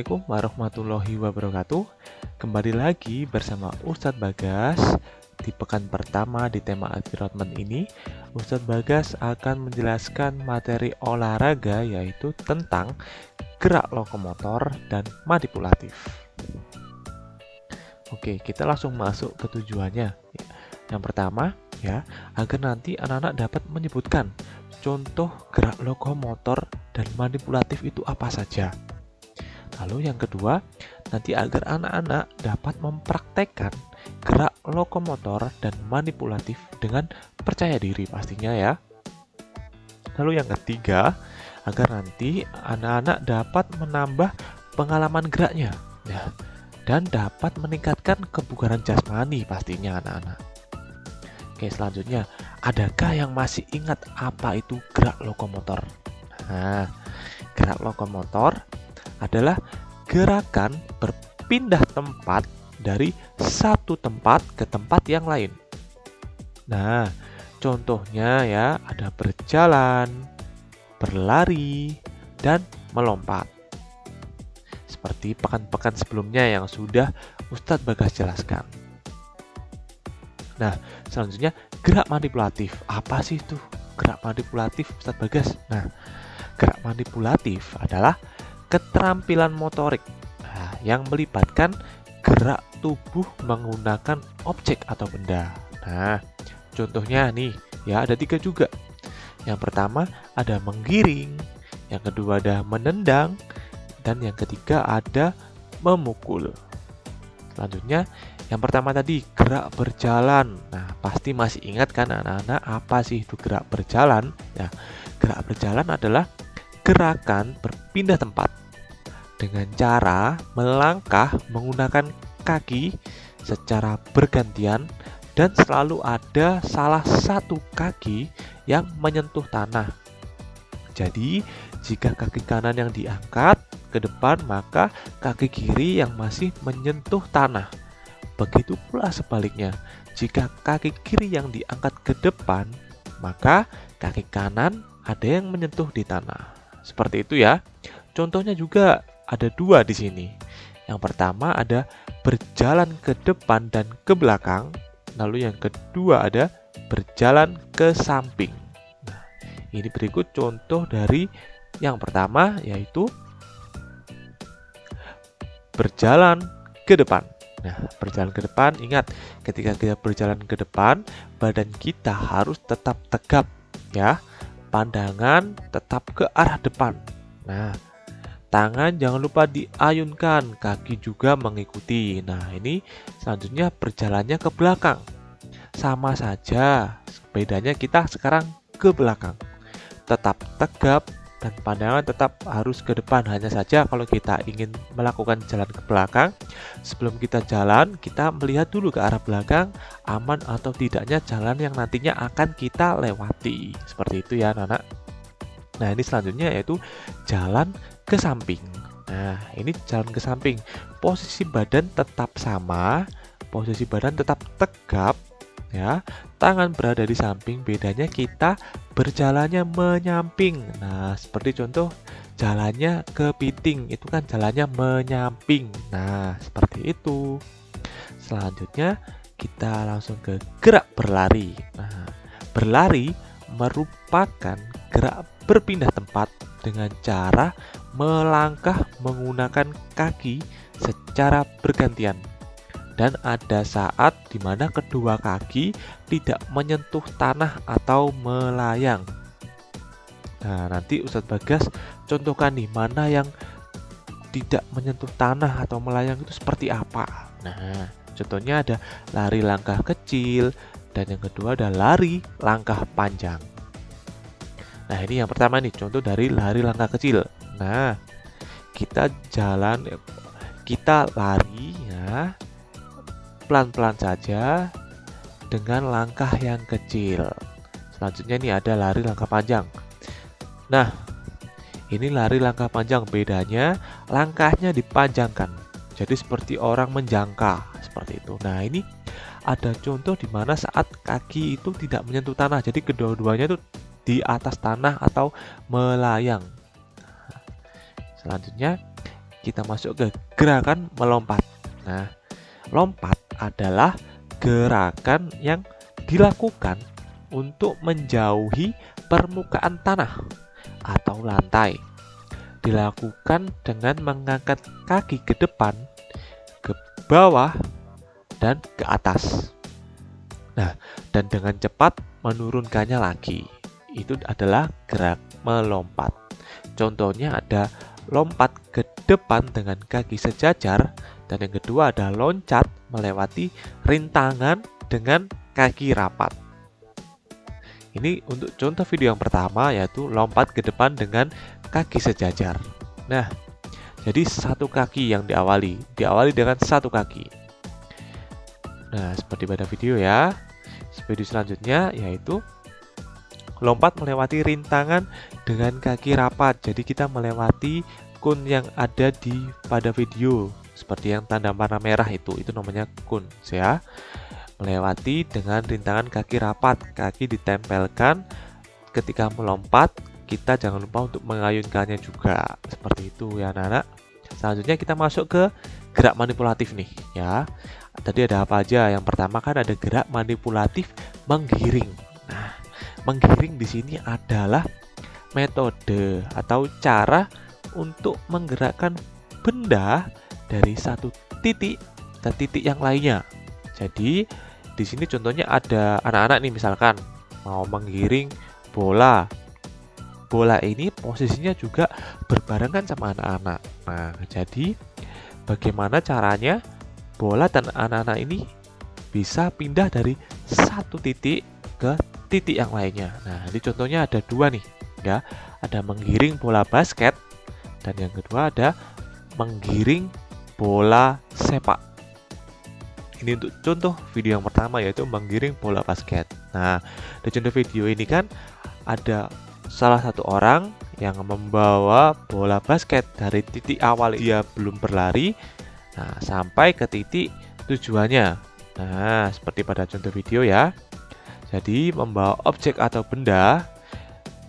Assalamualaikum warahmatullahi wabarakatuh. Kembali lagi bersama Ustadz Bagas. Di pekan pertama di tema environment ini, Ustadz Bagas akan menjelaskan materi olahraga yaitu tentang gerak lokomotor dan manipulatif. Oke, kita langsung masuk ke tujuannya. Yang pertama, ya, agar nanti anak-anak dapat menyebutkan contoh gerak lokomotor dan manipulatif itu apa saja. Lalu yang kedua, nanti agar anak-anak dapat mempraktekkan gerak lokomotor dan manipulatif dengan percaya diri pastinya ya. Lalu yang ketiga, agar nanti anak-anak dapat menambah pengalaman geraknya ya, dan dapat meningkatkan kebugaran jasmani pastinya anak-anak. Oke, selanjutnya, adakah yang masih ingat apa itu gerak lokomotor? Nah, gerak lokomotor adalah gerakan berpindah tempat dari satu tempat ke tempat yang lain. Nah, contohnya ya ada berjalan, berlari, dan melompat. Seperti pekan-pekan sebelumnya yang sudah Ustadz Bagas jelaskan. Nah, selanjutnya gerak manipulatif. Apa sih itu gerak manipulatif Ustadz Bagas? Nah, gerak manipulatif adalah keterampilan motorik yang melibatkan gerak tubuh menggunakan objek atau benda. Nah, contohnya nih, ya ada 3 juga. Yang pertama ada menggiring, yang kedua ada menendang, dan yang ketiga ada memukul. Selanjutnya, yang pertama tadi gerak berjalan. Nah, pasti masih ingat kan anak-anak apa sih itu gerak berjalan? Ya, gerak berjalan adalah gerakan berpindah tempat dengan cara melangkah menggunakan kaki secara bergantian dan selalu ada salah satu kaki yang menyentuh tanah. Jadi, jika kaki kanan yang diangkat ke depan, maka kaki kiri yang masih menyentuh tanah. Begitu pula sebaliknya, jika kaki kiri yang diangkat ke depan, maka kaki kanan ada yang menyentuh di tanah. Seperti itu ya. Contohnya juga ada 2 di sini. Yang pertama ada berjalan ke depan dan ke belakang. Lalu yang kedua ada berjalan ke samping. Nah, ini berikut contoh dari yang pertama yaitu berjalan ke depan. Nah, berjalan ke depan, ingat ketika kita berjalan ke depan, badan kita harus tetap tegap ya. Pandangan tetap ke arah depan. Nah, tangan jangan lupa diayunkan, kaki juga mengikuti. Nah, ini selanjutnya berjalannya ke belakang. Sama saja, bedanya kita sekarang ke belakang. Tetap tegap dan pandangan tetap harus ke depan. Hanya saja kalau kita ingin melakukan jalan ke belakang, sebelum kita jalan, kita melihat dulu ke arah belakang, aman atau tidaknya jalan yang nantinya akan kita lewati. Seperti itu ya, anak-anak. Nah, ini selanjutnya yaitu jalan ke samping. Nah, ini jalan ke samping. Posisi badan tetap sama, posisi badan tetap tegap, ya. Tangan berada di samping, bedanya kita berjalannya menyamping. Nah, seperti contoh jalannya ke piting, itu kan jalannya menyamping. Nah, seperti itu. Selanjutnya kita langsung ke gerak berlari. Nah, berlari merupakan gerak berpindah tempat dengan cara melangkah menggunakan kaki secara bergantian. Dan ada saat di mana kedua kaki tidak menyentuh tanah atau melayang. Nah, nanti Ustadz Bagas contohkan nih mana yang tidak menyentuh tanah atau melayang itu seperti apa. Nah, contohnya ada lari langkah kecil dan yang kedua ada lari langkah panjang. Nah, ini yang pertama nih, contoh dari lari langkah kecil. Nah, kita lari ya, pelan-pelan saja dengan langkah yang kecil. Selanjutnya ini ada lari langkah panjang. Nah, ini lari langkah panjang, bedanya langkahnya dipanjangkan. Jadi seperti orang menjangka, seperti itu. Nah, ini ada contoh di mana saat kaki itu tidak menyentuh tanah. Jadi kedua-duanya itu di atas tanah atau melayang. Selanjutnya kita masuk ke gerakan melompat. Nah, lompat adalah gerakan yang dilakukan untuk menjauhi permukaan tanah atau lantai. Dilakukan dengan mengangkat kaki ke depan, ke bawah, dan ke atas. Nah, dan dengan cepat menurunkannya lagi. Itu adalah gerak melompat. Contohnya ada lompat ke depan dengan kaki sejajar, dan yang kedua ada loncat melewati rintangan dengan kaki rapat. Ini untuk contoh video yang pertama, yaitu lompat ke depan dengan kaki sejajar. Nah, jadi satu kaki yang diawali dengan satu kaki. Nah, seperti pada video ya. Video selanjutnya yaitu lompat melewati rintangan dengan kaki rapat. Jadi kita melewati kun yang ada pada video, seperti yang tanda warna merah itu namanya kun ya. Melewati dengan rintangan kaki rapat, kaki ditempelkan. Ketika melompat, kita jangan lupa untuk mengayunkannya juga, seperti itu ya anak-anak. Selanjutnya kita masuk ke gerak manipulatif nih ya. Tadi ada apa aja? Yang pertama kan ada gerak manipulatif menggiring. Nah, menggiring di sini adalah metode atau cara untuk menggerakkan benda dari satu titik ke titik yang lainnya. Jadi di sini contohnya ada anak-anak nih, misalkan mau menggiring bola. Bola ini posisinya juga berbarengan sama anak-anak. Nah, jadi bagaimana caranya bola dan anak-anak ini bisa pindah dari satu titik ke titik yang lainnya. Nah, ini contohnya ada dua nih ya. Ada menggiring bola basket, dan yang kedua ada menggiring bola sepak. Ini untuk contoh video yang pertama, yaitu menggiring bola basket. Nah, di contoh video ini kan ada salah satu orang yang membawa bola basket dari titik awal dia belum berlari, nah, sampai ke titik tujuannya. Nah, seperti pada contoh video ya. Jadi membawa objek atau benda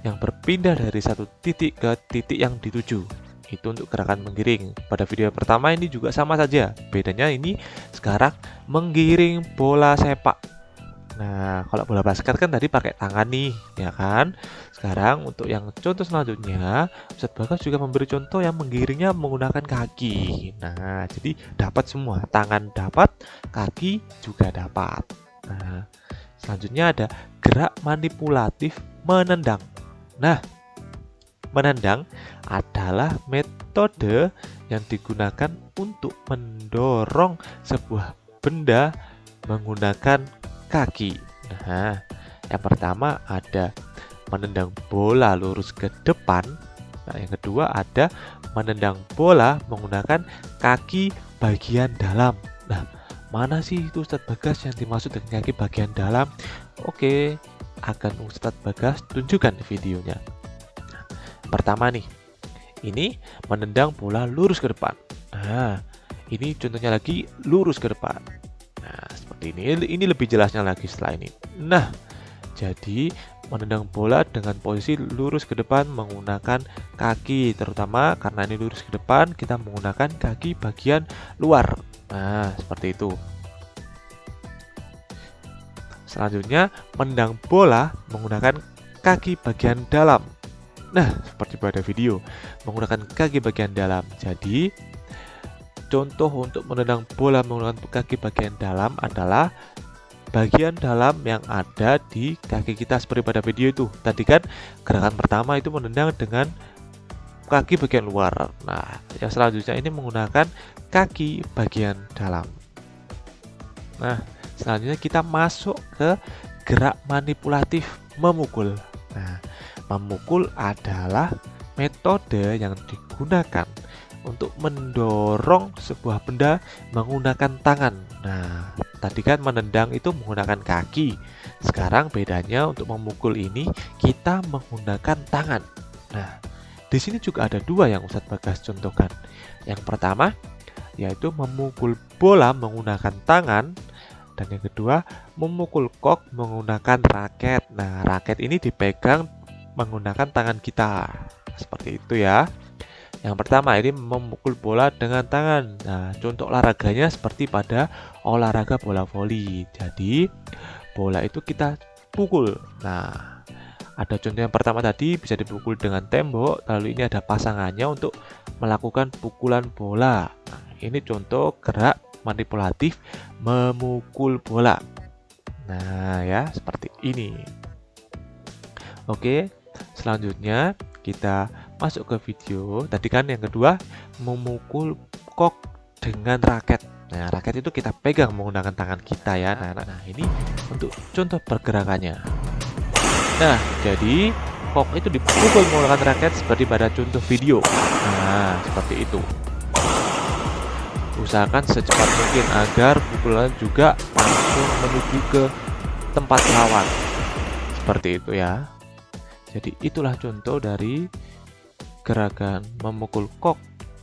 yang berpindah dari satu titik ke titik yang dituju. Itu untuk gerakan menggiring. Pada video pertama ini juga sama saja. Bedanya ini sekarang menggiring bola sepak. Nah, kalau bola basket kan tadi pakai tangan nih, ya kan? Sekarang untuk yang contoh selanjutnya, Ustadz Bagas juga memberi contoh yang menggiringnya menggunakan kaki. Nah, jadi dapat semua. Tangan dapat, kaki juga dapat. Nah, selanjutnya ada gerak manipulatif menendang. Nah, menendang adalah metode yang digunakan untuk mendorong sebuah benda menggunakan kaki. Nah, yang pertama ada menendang bola lurus ke depan. Nah, yang kedua ada menendang bola menggunakan kaki bagian dalam. Nah, mana sih itu Ustadz Bagas yang dimaksud dengan kaki bagian dalam? Oke, akan Ustadz Bagas tunjukkan videonya. Pertama nih, ini menendang bola lurus ke depan. Nah, ini contohnya lagi lurus ke depan. Nah, seperti ini. Ini lebih jelasnya lagi setelah ini. Nah, jadi menendang bola dengan posisi lurus ke depan menggunakan kaki, terutama karena ini lurus ke depan, kita menggunakan kaki bagian luar. Nah, seperti itu. Selanjutnya, menendang bola menggunakan kaki bagian dalam. Nah, seperti pada video, menggunakan kaki bagian dalam. Jadi, contoh untuk menendang bola menggunakan kaki bagian dalam adalah bagian dalam yang ada di kaki kita seperti pada video itu. Tadi kan gerakan pertama itu menendang dengan kaki bagian luar. Nah, yang selanjutnya ini menggunakan kaki bagian dalam. Nah, selanjutnya kita masuk ke gerak manipulatif memukul. Nah, memukul adalah metode yang digunakan untuk mendorong sebuah benda menggunakan tangan. Nah, tadi kan menendang itu menggunakan kaki. Sekarang bedanya untuk memukul ini kita menggunakan tangan. Nah, di sini juga ada dua yang Ustadz Bagas contohkan. Yang pertama yaitu memukul bola menggunakan tangan, dan yang kedua memukul kok menggunakan raket. Nah, raket ini dipegang menggunakan tangan kita, seperti itu ya. Yang pertama ini memukul bola dengan tangan. Nah, contoh olahraganya seperti pada olahraga bola voli. Jadi, bola itu kita pukul. Nah, ada contoh yang pertama tadi bisa dipukul dengan tembok, lalu ini ada pasangannya untuk melakukan pukulan bola. Nah, ini contoh gerak manipulatif memukul bola. Nah, ya, seperti ini. Oke, selanjutnya kita masuk ke video. Tadi kan yang kedua, memukul kok dengan raket. Nah, raket itu kita pegang menggunakan tangan kita ya. Nah, ini untuk contoh pergerakannya. Nah, jadi kok itu dipukul menggunakan raket seperti pada contoh video. Nah, seperti itu. Usahakan secepat mungkin agar pukulan juga langsung menuju ke tempat lawan. Seperti itu ya. Jadi itulah contoh dari gerakan memukul kok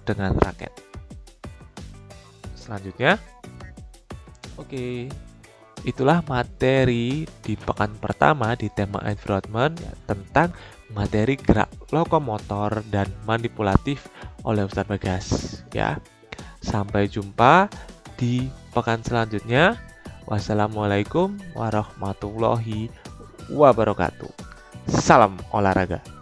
dengan raket. Selanjutnya, oke, itulah materi di pekan pertama di tema environment ya, tentang materi gerak lokomotor dan manipulatif oleh Ustadz Bagas ya. Sampai jumpa di pekan selanjutnya. Wassalamualaikum warahmatullahi wabarakatuh. Salam olahraga.